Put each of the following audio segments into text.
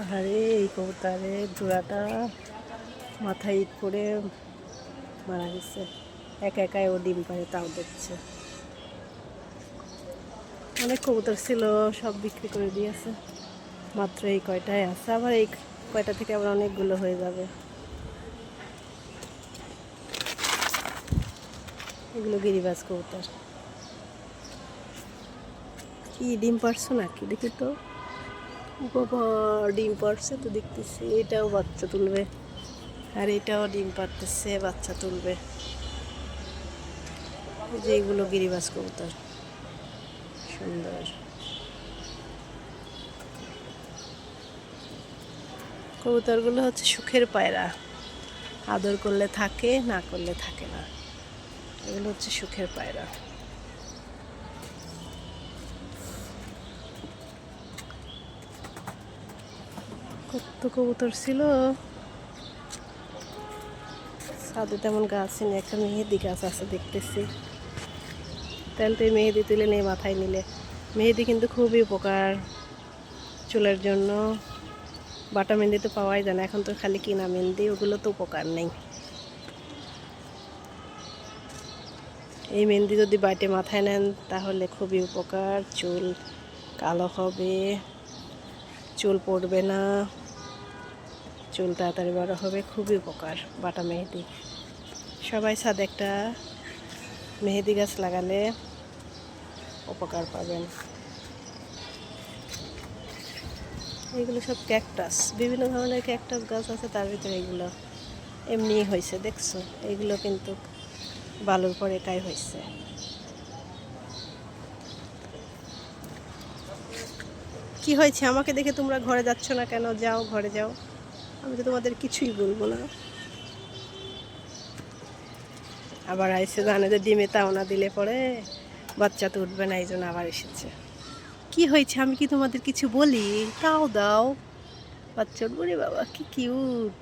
আরে এই কবুতরের জোড়াটা মাথায় ইট করে মারা গেছে। একা একাই ও ডিম পাড়ে, তাও দেখছে। অনেক কবুতর ছিল, সব বিক্রি করে দিয়েছে। মাত্র এই কয়টাই আছে, আবার এই কয়টা থেকে আবার অনেকগুলো হয়ে যাবে। এগুলো গিরিবাজ কবুতর। কি ডিম পারছো নাকি দেখি তো। বাবা, ডিম পারছে তো দেখতেছি। এটাও বাচ্চা তুলবে, আর এটাও ডিম পারতেছে, বাচ্চা তুলবে। যে এগুলো গিরিবাজ কবুতর, সুন্দর কবুতরগুলো হচ্ছে সুখের পায়রা। আদর করলে থাকে, না করলে থাকে না। এগুলো হচ্ছে সুখের পায়রা। কত কবুতর ছিল। ছাদে তেমন গাছ নেই, একটা মেহেদি গাছ আছে দেখতেছি। তাহলে তো এই মেহেদি তুলে নিয়ে মাথায় নিলে। মেহেদি কিন্তু খুবই উপকার চুলের জন্য। বাটা মেহেদি তো পাওয়াই যায় না, এখন তো খালি কিনা মেহেদি, ওগুলো তো উপকার নেই। এই মেহেদি যদি বাটে মাথায় নেন তাহলে খুবই উপকার। চুল কালো হবে, চুল পড়বে না, চুল তাড়াতাড়ি বড় হবে, খুবই উপকার বাটা মেহেদি। সবাই ছাদে একটা মেহেদি গাছ লাগালে উপকার পাবেন। এগুলো সব ক্যাকটাস, বিভিন্ন ধরনের ক্যাকটাস গাছ আছে, তার ভিতরে এগুলো এমনি হয়েছে দেখছো। এগুলো কিন্তু বালুর পর একাই হয়েছে। কি হয়েছে আমাকে দেখে তোমরা ঘরে যাচ্ছ না কেন? যাও, ঘরে যাও, আমি তো তোমাদের কিছুই বলবো না। আবার আইসে, জানে যে ডিমে তাও না দিলে পরে বাচ্চা তো উঠবে না, এই জন্য আবার এসেছে। কি হয়েছে আমি কি তোমাদের কিছু বলি? তাও দাও, বাচ্চা উঠবো রে বাবা, কি কিউট।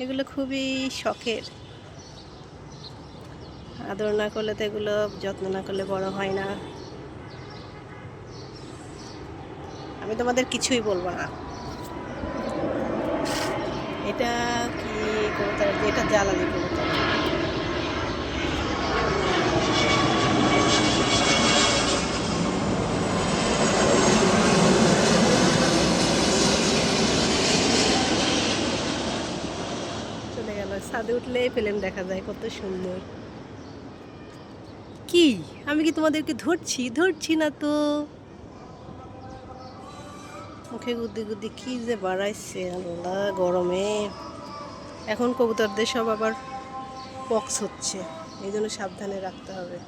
এগুলো খুবই শখের। আদর না করলে তো এগুলো, যত্ন না করলে বড় হয় না। আমি তোমাদের কিছুই বলবো না। এটা কি কবুতর? এটা জ্বালানি কবুতর। চলে গেল। ছাদে উঠলে প্লেন দেখা যায়, কত সুন্দর। কি আমি কি তোমাদেরকে ধরছি? ধরছি না তো। মুখে গুদি গুদি কি যে বাড়াইছে আল্লাহ গরমে। এখন কবুতরদের সব আবার পক্স হচ্ছে, এই জন্য সাবধানে রাখতে হবে।